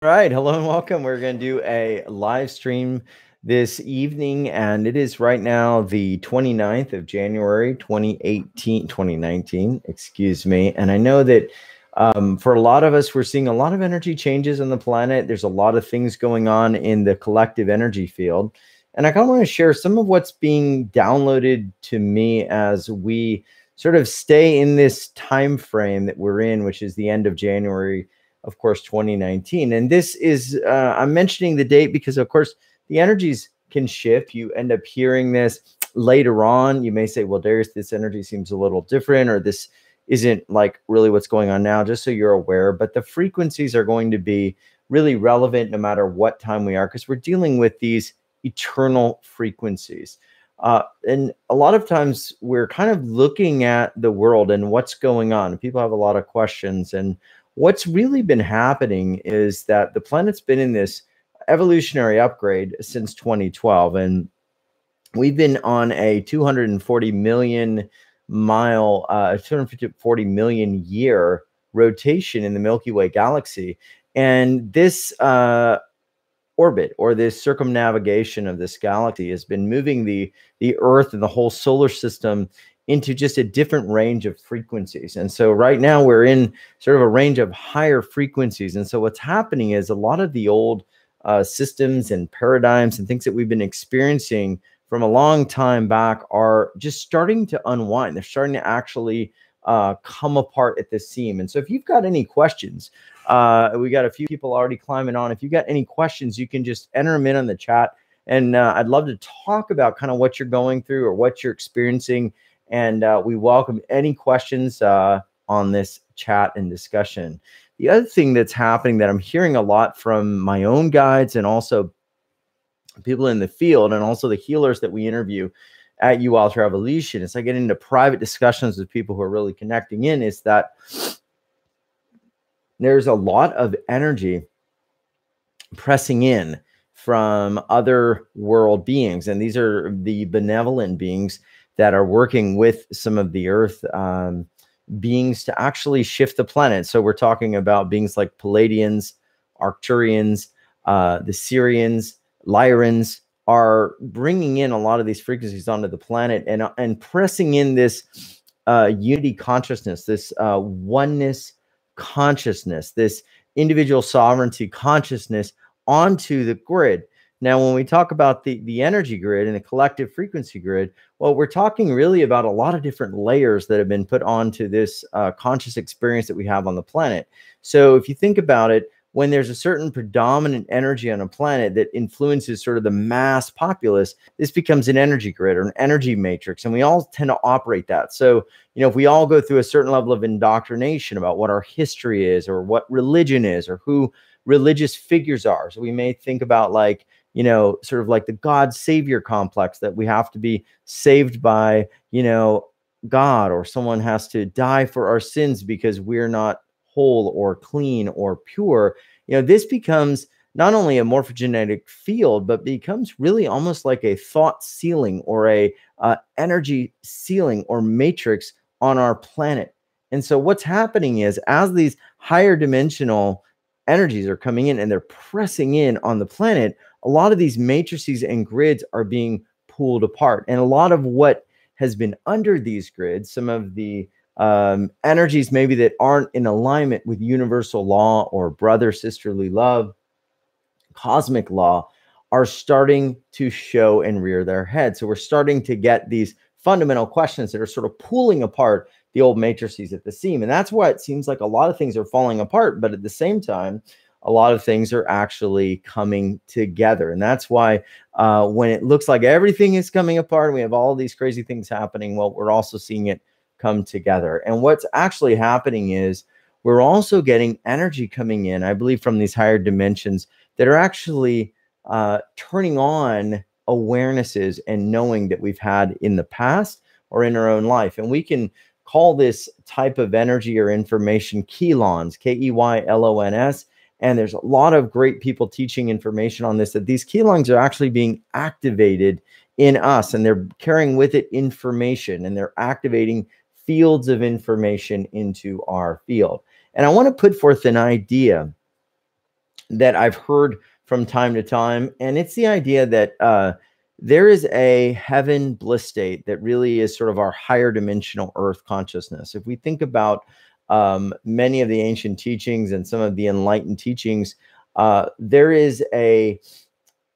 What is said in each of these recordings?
All right, hello and welcome. We're going to do a live stream this evening, and it is right now the 29th of January, 2019, excuse me. And I know that for a lot of us, we're seeing a lot of energy changes on the planet. There's a lot of things going on in the collective energy field. And I kind of want to share some of what's being downloaded to me as we sort of stay in this time frame that we're in, which is the end of January, of course, 2019. And this is, I'm mentioning the date because, of course, the energies can shift. You end up hearing this later on. You may say, well, Darius, this energy seems a little different, or this isn't like really what's going on now, just so you're aware. But the frequencies are going to be really relevant no matter what time we are, because we're dealing with these eternal frequencies. And a lot of times we're kind of looking at the world and what's going on. People have a lot of questions, and what's really been happening is that the planet's been in this evolutionary upgrade since 2012, and we've been on a 240 million mile, 240 million year rotation in the Milky Way galaxy. And this orbit, or this circumnavigation of this galaxy, has been moving the Earth and the whole solar system into just a different range of frequencies. And so right now we're in sort of a range of higher frequencies. And so what's happening is a lot of the old systems and paradigms and things that we've been experiencing from a long time back are just starting to unwind. They're starting to actually come apart at the seam. And so if you've got any questions, we got a few people already climbing on. If you got any questions, you can just enter them in on the chat. And I'd love to talk about kind of what you're going through or what you're experiencing. And we welcome any questions on this chat and discussion. The other thing that's happening that I'm hearing a lot from my own guides and also people in the field, and also the healers that we interview at Alter Evolution, as I get into private discussions with people who are really connecting in, is that there's a lot of energy pressing in from other world beings. And these are the benevolent beings that are working with some of the Earth beings to actually shift the planet. So we're talking about beings like Pleiadians, Arcturians, the Syrians, Lyrans are bringing in a lot of these frequencies onto the planet and pressing in this unity consciousness, this oneness consciousness, this individual sovereignty consciousness onto the grid. Now, when we talk about the energy grid and the collective frequency grid, well, we're talking really about a lot of different layers that have been put onto this conscious experience that we have on the planet. So if you think about it, when there's a certain predominant energy on a planet that influences sort of the mass populace, this becomes an energy grid or an energy matrix. And we all tend to operate that. So, you know, if we all go through a certain level of indoctrination about what our history is or what religion is or who religious figures are. So we may think about, like, you know, sort of like the God savior complex, that we have to be saved by, you know, God, or someone has to die for our sins because we're not whole or clean or pure. You know, this becomes not only a morphogenetic field, but becomes really almost like a thought ceiling or a energy ceiling or matrix on our planet. And so what's happening is, as these higher dimensional energies are coming in and they're pressing in on the planet, a lot of these matrices and grids are being pulled apart. And a lot of what has been under these grids, some of the energies maybe that aren't in alignment with universal law or brother sisterly love, cosmic law, are starting to show and rear their head. So we're starting to get these fundamental questions that are sort of pulling apart the old matrices at the seam. And that's why it seems like a lot of things are falling apart, but at the same time, a lot of things are actually coming together. And that's why when it looks like everything is coming apart and we have all these crazy things happening, well, we're also seeing it come together. And what's actually happening is we're also getting energy coming in, I believe, from these higher dimensions that are actually turning on awarenesses and knowing that we've had in the past or in our own life. And we can call this type of energy or information keylons, Keylons. And there's a lot of great people teaching information on this, that these keylons are actually being activated in us, and they're carrying with it information, and they're activating fields of information into our field. And I want to put forth an idea that I've heard from time to time, and it's the idea that there is a heaven bliss state that really is sort of our higher dimensional earth consciousness. If we think about many of the ancient teachings and some of the enlightened teachings, there is a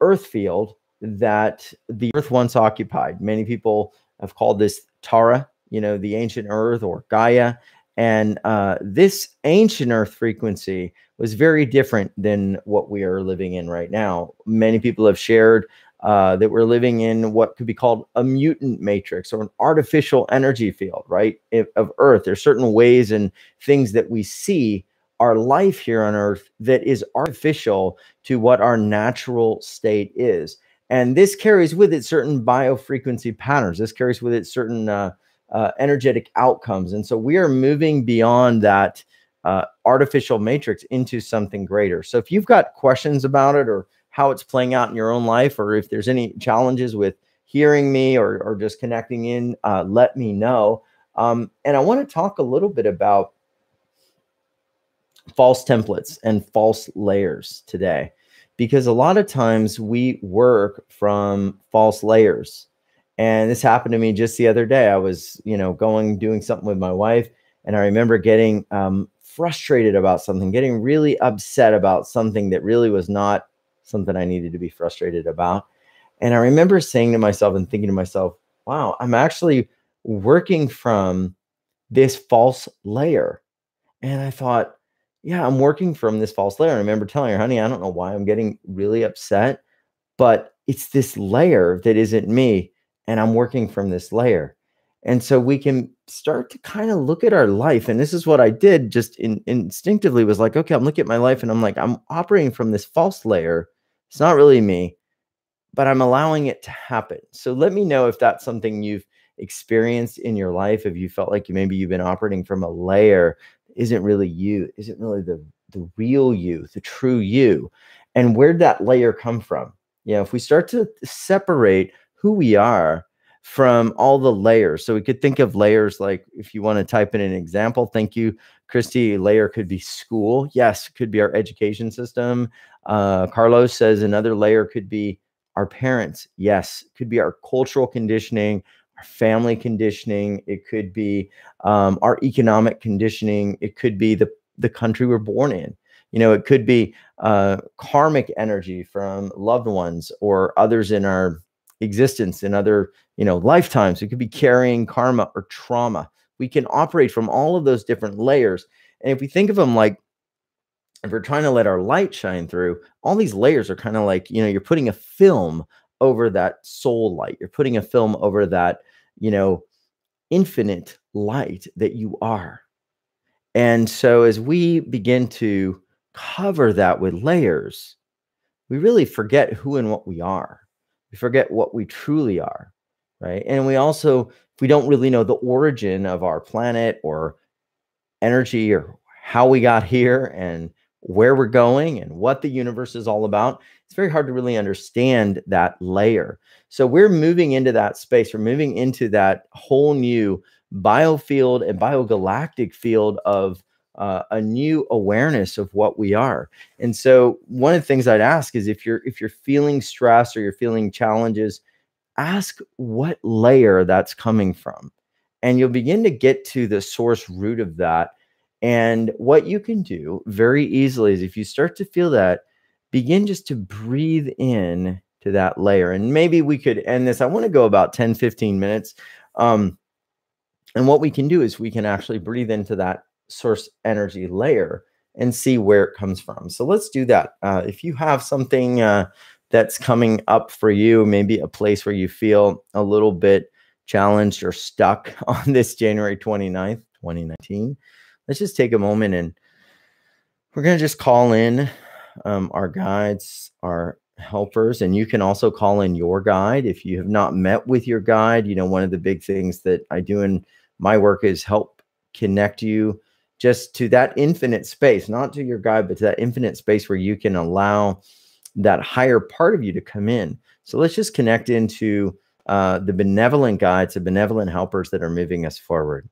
earth field that the earth once occupied. Many people have called this Tara, the ancient earth, or Gaia. And this ancient earth frequency was very different than what we are living in right now. Many people have shared that we're living in what could be called a mutant matrix, or an artificial energy field, right, of earth. There's certain ways and things that we see our life here on earth that is artificial to what our natural state is. And this carries with it certain biofrequency patterns. This carries with it certain energetic outcomes. And so we are moving beyond that artificial matrix into something greater. So if you've got questions about it, or how it's playing out in your own life, or if there's any challenges with hearing me or just connecting in, let me know. And I want to talk a little bit about false templates and false layers today, because a lot of times we work from false layers. And this happened to me just the other day. I was, doing something with my wife, and I remember getting frustrated about something, getting really upset about something that really was not something I needed to be frustrated about. And I remember saying to myself and thinking to myself, wow, I'm actually working from this false layer. And I thought, yeah, I'm working from this false layer. I remember telling her, honey, I don't know why I'm getting really upset, but it's this layer that isn't me. And I'm working from this layer. And so we can start to kind of look at our life. And this is what I did, just instinctively was like, okay, I'm looking at my life and I'm like, I'm operating from this false layer. It's not really me, but I'm allowing it to happen. So let me know if that's something you've experienced in your life. If you felt like maybe you've been operating from a layer that isn't really you, isn't really the real you, the true you. And where'd that layer come from? If we start to separate who we are from all the layers. So we could think of layers like, if you want to type in an example, thank you, Christy, layer could be school. Yes, it could be our education system. Carlos says another layer could be our parents. Yes, it could be our cultural conditioning, our family conditioning. It could be our economic conditioning. It could be the country we're born in. It could be karmic energy from loved ones or others in our existence in other, lifetimes. It could be carrying karma or trauma. We can operate from all of those different layers. And if we think of them like, if we're trying to let our light shine through, all these layers are kind of like, you're putting a film over that soul light. You're putting a film over that, infinite light that you are. And so as we begin to cover that with layers, we really forget who and what we are. We forget what we truly are, right? And we also, if we don't really know the origin of our planet or energy, or how we got here and where we're going and what the universe is all about, it's very hard to really understand that layer. So we're moving into that space. We're moving into that whole new biofield and biogalactic field of a new awareness of what we are. And so one of the things I'd ask is, if you're feeling stress or you're feeling challenges, ask what layer that's coming from. And you'll begin to get to the source root of that. And what you can do very easily is, if you start to feel that, begin just to breathe in to that layer. And maybe we could end this. I want to go about 10, 15 minutes. And what we can do is we can actually breathe into that source energy layer and see where it comes from. So let's do that. If you have something that's coming up for you, maybe a place where you feel a little bit challenged or stuck on this January 29th, 2019, let's just take a moment and we're going to just call in our guides, our helpers. And you can also call in your guide. If you have not met with your guide, one of the big things that I do in my work is help connect you just to that infinite space, not to your guide, but to that infinite space where you can allow that higher part of you to come in. So let's just connect into the benevolent guides, the benevolent helpers that are moving us forward.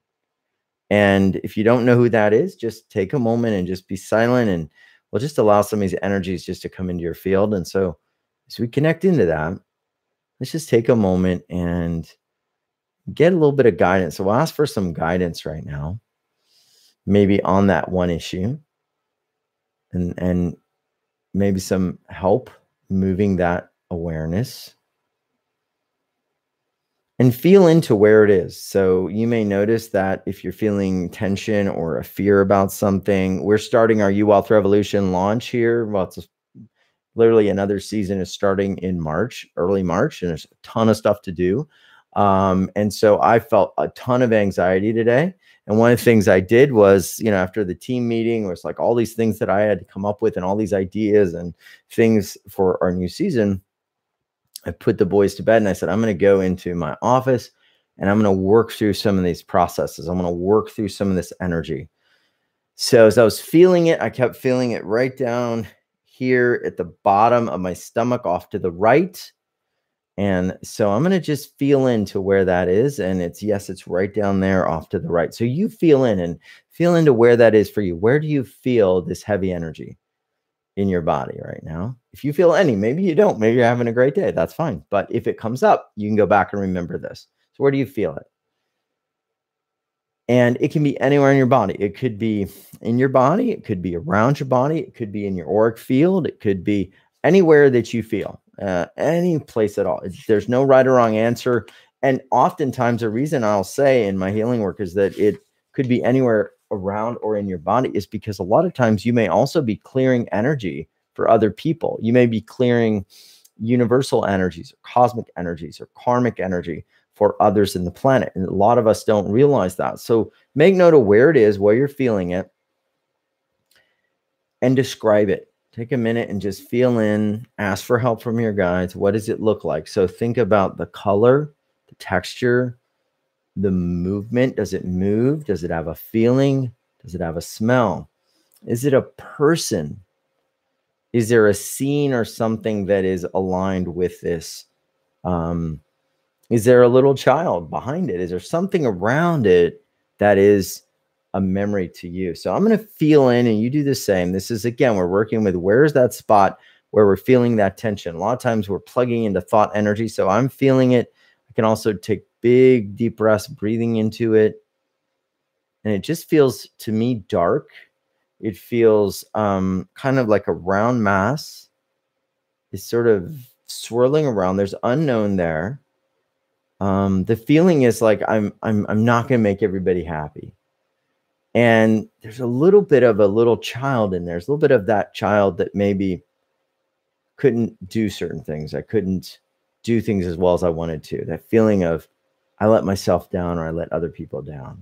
And if you don't know who that is, just take a moment and just be silent, and Well, just allow some of these energies just to come into your field. And so as we connect into that, let's just take a moment and get a little bit of guidance. So we'll ask for some guidance right now, maybe on that one issue, and maybe some help moving that awareness. And feel into where it is. So you may notice that if you're feeling tension or a fear about something, we're starting our You Wealth Revolution launch here. Well, it's literally another season is starting in March, early March, and there's a ton of stuff to do. And so I felt a ton of anxiety today. And one of the things I did was, after the team meeting, it was like all these things that I had to come up with and all these ideas and things for our new season. I put the boys to bed and I said, I'm going to go into my office and I'm going to work through some of these processes. I'm going to work through some of this energy. So as I was feeling it, I kept feeling it right down here at the bottom of my stomach off to the right. And so I'm going to just feel into where that is. And it's right down there off to the right. So you feel into where that is for you. Where do you feel this heavy energy in your body right now? If you feel any, maybe you don't, maybe you're having a great day, that's fine. But if it comes up, you can go back and remember this. So where do you feel it? And it can be anywhere in your body. It could be in your body. It could be around your body. It could be in your auric field. It could be anywhere that you feel, any place at all. There's no right or wrong answer. And oftentimes the reason I'll say in my healing work is that it could be anywhere around or in your body is because a lot of times you may also be clearing energy for other people. You may be clearing universal energies or cosmic energies or karmic energy for others in the planet. And a lot of us don't realize that. So make note of where it is, where you're feeling it, and describe it. Take a minute and just feel in, ask for help from your guides. What does it look like? So think about the color, the texture, the movement. Does it move? Does it have a feeling? Does it have a smell? Is it a person? Is there a scene or something that is aligned with this? Is there a little child behind it? Is there something around it that is a memory to you? So I'm going to feel in, and you do the same. This is, again, we're working with where's that spot where we're feeling that tension. A lot of times we're plugging into thought energy. So I'm feeling it. I can also take big, deep breaths, breathing into it. And it just feels, to me, dark. It feels kind of like a round mass. It's sort of swirling around. There's unknown there. The feeling is like I'm not going to make everybody happy. And there's a little bit of a little child in there. There's a little bit of that child that maybe couldn't do certain things. I couldn't do things as well as I wanted to. That feeling of I let myself down or I let other people down.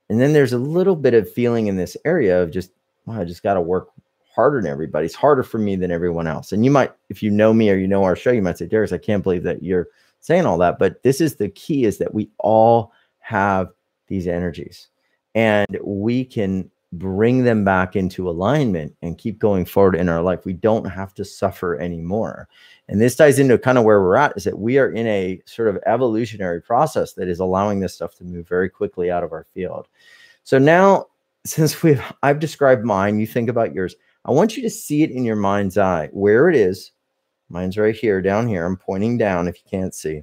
And then there's a little bit of feeling in this area of just, wow, I just got to work harder than everybody. It's harder for me than everyone else. And you might, if you know me or you know our show, you might say, Darius, I can't believe that you're saying all that. But this is the key, is that we all have these energies and we can bring them back into alignment and keep going forward in our life. We don't have to suffer anymore. And this ties into kind of where we're at, is that we are in a sort of evolutionary process that is allowing this stuff to move very quickly out of our field. So now, since I've described mine, you think about yours. I want you to see it in your mind's eye, where it is. Mine's right here, down here. I'm pointing down if you can't see.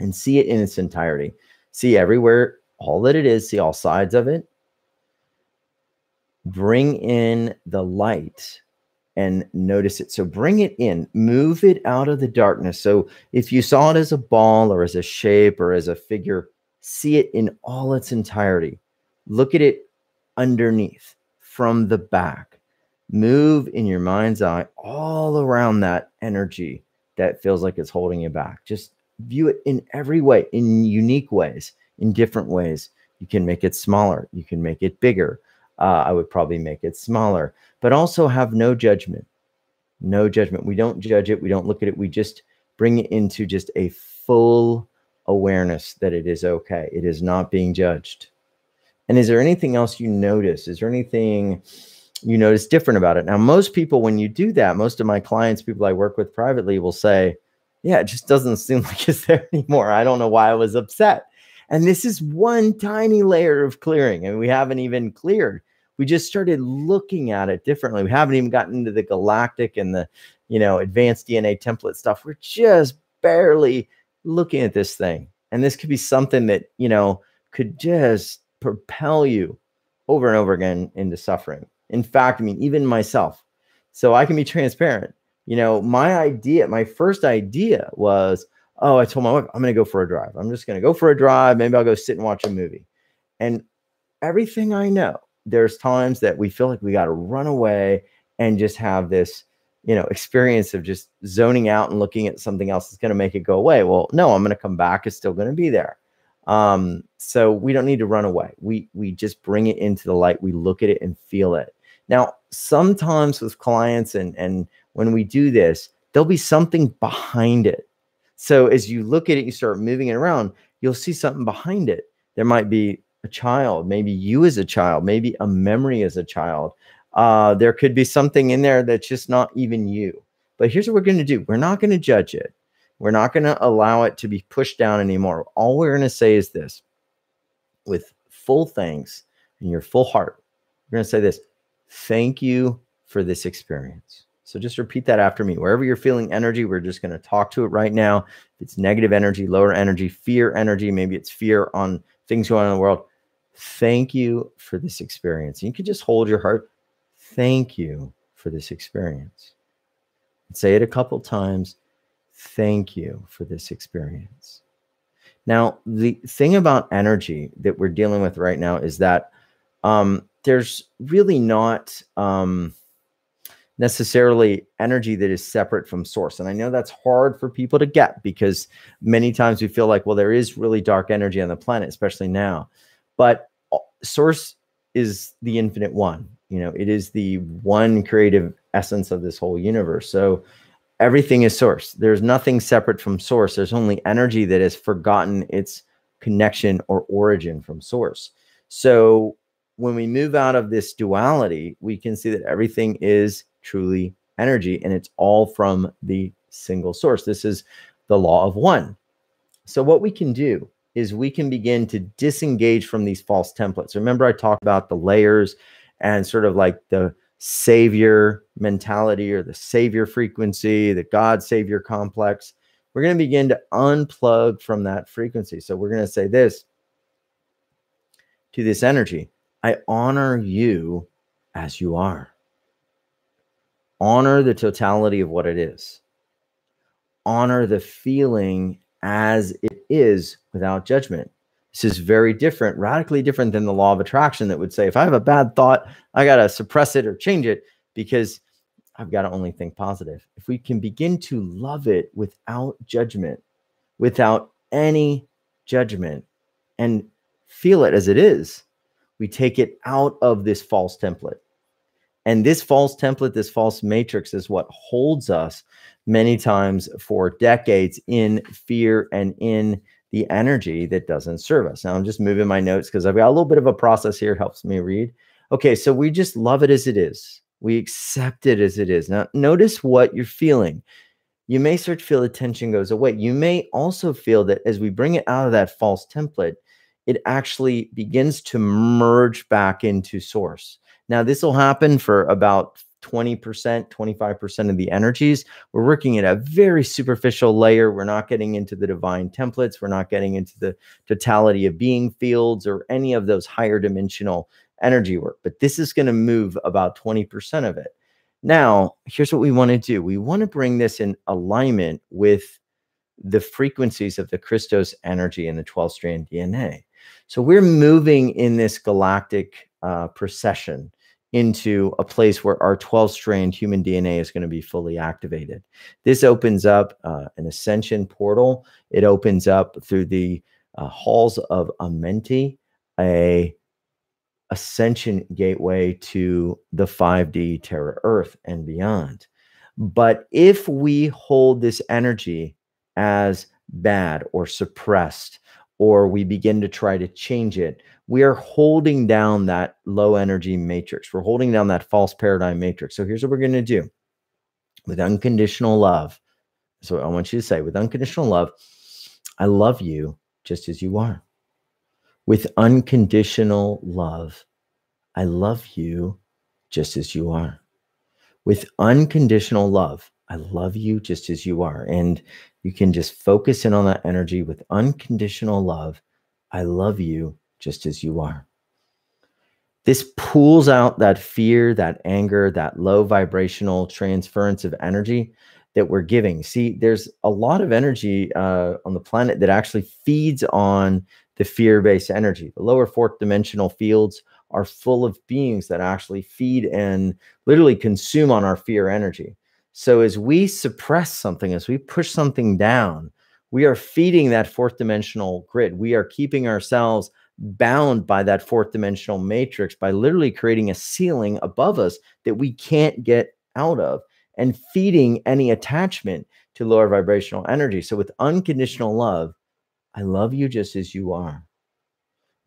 And see it in its entirety. See everywhere, all that it is. See all sides of it. Bring in the light and notice it. So bring it in, move it out of the darkness. So if you saw it as a ball or as a shape or as a figure, see it in all its entirety. Look at it underneath, from the back. Move in your mind's eye all around that energy that feels like it's holding you back. Just view it in every way, in unique ways, in different ways. You can make it smaller. You can make it bigger. I would probably make it smaller, but also have no judgment. No judgment. We don't judge it. We don't look at it. We just bring it into just a full awareness that it is okay. It is not being judged. And is there anything else you notice? Is there anything you notice different about it? Now, most people, when you do that, most of my clients, people I work with privately, will say, yeah, it just doesn't seem like it's there anymore. I don't know why I was upset. And this is one tiny layer of clearing, and we haven't even cleared. We just started looking at it differently. We haven't even gotten into the galactic and the, advanced DNA template stuff. We're just barely looking at this thing. And this could be something that, could just propel you over and over again into suffering. In fact, I mean, even myself. So I can be transparent. My first idea was, oh, I told my wife, I'm going to go for a drive. I'm just going to go for a drive. Maybe I'll go sit and watch a movie. And everything I know, there's times that we feel like we got to run away and just have this, experience of just zoning out and looking at something else that's going to make it go away. Well, no, I'm going to come back. It's still going to be there. So we don't need to run away. We just bring it into the light. We look at it and feel it. Now, sometimes with clients and when we do this, there'll be something behind it. So as you look at it, you start moving it around, you'll see something behind it. There might be a child, maybe you as a child, maybe a memory as a child. There could be something in there that's just not even you. But here's what we're going to do. We're not going to judge it. We're not going to allow it to be pushed down anymore. All we're going to say is this, with full thanks in your full heart. We're going to say this: thank you for this experience. So just repeat that after me. Wherever you're feeling energy, we're just going to talk to it right now. If it's negative energy, lower energy, fear energy, maybe it's fear on things going on in the world. Thank you for this experience. And you can just hold your heart. Thank you for this experience. And say it a couple times. Thank you for this experience. Now, the thing about energy that we're dealing with right now is that there's really not necessarily energy that is separate from source. And I know that's hard for people to get, because many times we feel like, well, there is really dark energy on the planet, especially now. But source is the infinite one. It is the one creative essence of this whole universe. So everything is source. There's nothing separate from source. There's only energy that has forgotten its connection or origin from source. So when we move out of this duality, we can see that everything is truly energy, and it's all from the single source. This is the law of one. So what we can do is we can begin to disengage from these false templates. Remember, I talked about the layers and sort of like the savior mentality or the savior frequency, the God savior complex. We're going to begin to unplug from that frequency. So we're going to say this to this energy: I honor you as you are. Honor the totality of what it is. Honor the feeling as it is without judgment. This is very different, radically different than the law of attraction that would say, if I have a bad thought, I got to suppress it or change it because I've got to only think positive. If we can begin to love it without judgment, without any judgment, and feel it as it is, we take it out of this false template. And this false template, this false matrix, is what holds us many times for decades in fear and in the energy that doesn't serve us. Now I'm just moving my notes because I've got a little bit of a process here. It helps me read. Okay, so we just love it as it is. We accept it as it is. Now notice what you're feeling. You may start to feel the tension goes away. You may also feel that as we bring it out of that false template, it actually begins to merge back into source. Now, this will happen for about 20%, 25% of the energies. We're working at a very superficial layer. We're not getting into the divine templates. We're not getting into the totality of being fields or any of those higher dimensional energy work. But this is going to move about 20% of it. Now, here's what we want to do. We want to bring this in alignment with the frequencies of the Christos energy and the 12-strand DNA. So we're moving in this galactic procession into a place where our 12-strand human DNA is going to be fully activated. This opens up an Ascension Portal. It opens up through the halls of Amenti, a ascension gateway to the 5D Terra Earth and beyond. But if we hold this energy as bad or suppressed, or we begin to try to change it, we are holding down that low energy matrix. We're holding down that false paradigm matrix. So here's what we're going to do. With unconditional love. So I want you to say, with unconditional love, I love you just as you are. With unconditional love, I love you just as you are. With unconditional love, I love you just as you are. And you can just focus in on that energy with unconditional love. I love you just as you are. This pulls out that fear, that anger, that low vibrational transference of energy that we're giving. See, there's a lot of energy on the planet that actually feeds on the fear-based energy. The lower fourth dimensional fields are full of beings that actually feed and literally consume on our fear energy. So as we suppress something, as we push something down, we are feeding that fourth dimensional grid. We are keeping ourselves bound by that fourth dimensional matrix by literally creating a ceiling above us that we can't get out of, and feeding any attachment to lower vibrational energy. So with unconditional love, I love you just as you are.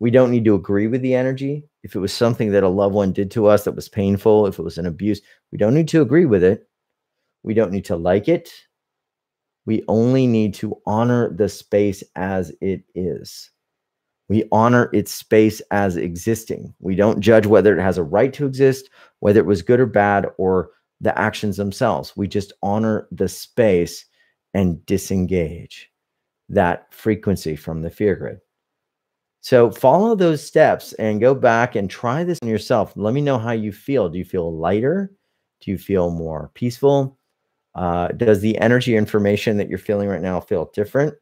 We don't need to agree with the energy. If it was something that a loved one did to us that was painful, if it was an abuse, we don't need to agree with it. We don't need to like it. We only need to honor the space as it is. We honor its space as existing. We don't judge whether it has a right to exist, whether it was good or bad, or the actions themselves. We just honor the space and disengage that frequency from the fear grid. So follow those steps and go back and try this on yourself. Let me know how you feel. Do you feel lighter? Do you feel more peaceful? Does the energy information that you're feeling right now feel different?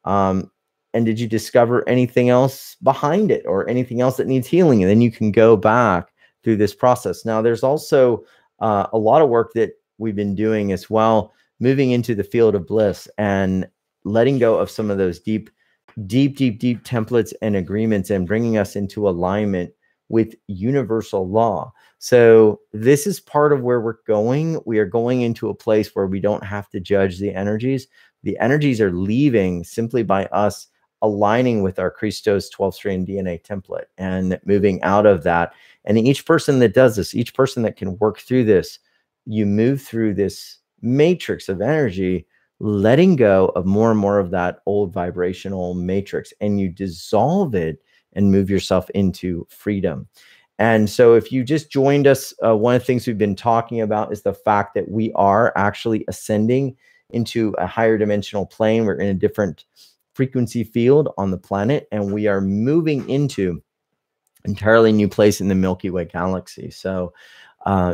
And did you discover anything else behind it or anything else that needs healing? And then you can go back through this process. Now, there's also a lot of work that we've been doing as well, moving into the field of bliss and letting go of some of those deep templates and agreements and bringing us into alignment with universal law. So this is part of where we're going. We are going into a place where we don't have to judge the energies. The energies are leaving simply by us aligning with our Christos 12-strand DNA template and moving out of that. And each person that does this, each person that can work through this, you move through this matrix of energy, letting go of more and more of that old vibrational matrix, and you dissolve it and move yourself into freedom. And so if you just joined us, one of the things we've been talking about is the fact that we are actually ascending into a higher dimensional plane. We're in a different frequency field on the planet, and we are moving into entirely new place in the Milky Way galaxy. So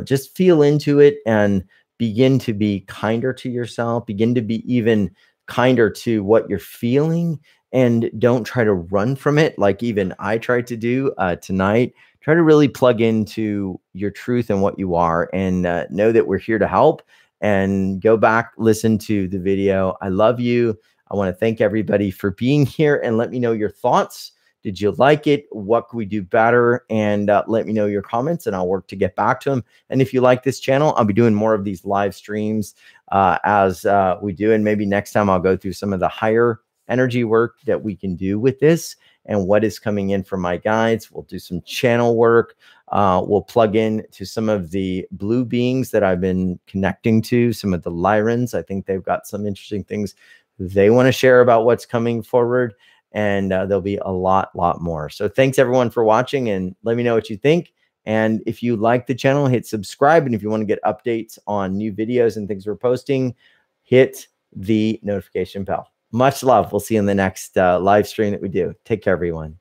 just feel into it and begin to be kinder to yourself, begin to be even kinder to what you're feeling, and don't try to run from it like even I tried to do tonight. Try to really plug into your truth and what you are, and know that we're here to help. And go back, listen to the video. I love you. I want to thank everybody for being here, and let me know your thoughts. Did you like it? What could we do better? And let me know your comments, and I'll work to get back to them. And if you like this channel, I'll be doing more of these live streams as we do. And maybe next time I'll go through some of the higher energy work that we can do with this and what is coming in from my guides. We'll do some channel work. We'll plug in to some of the blue beings that I've been connecting to, some of the Lyrans. I think they've got some interesting things they want to share about what's coming forward. And there'll be a lot more. So thanks everyone for watching, and let me know what you think. And if you like the channel, hit subscribe. And if you want to get updates on new videos and things we're posting, hit the notification bell. Much love. We'll see you in the next live stream that we do. Take care, everyone.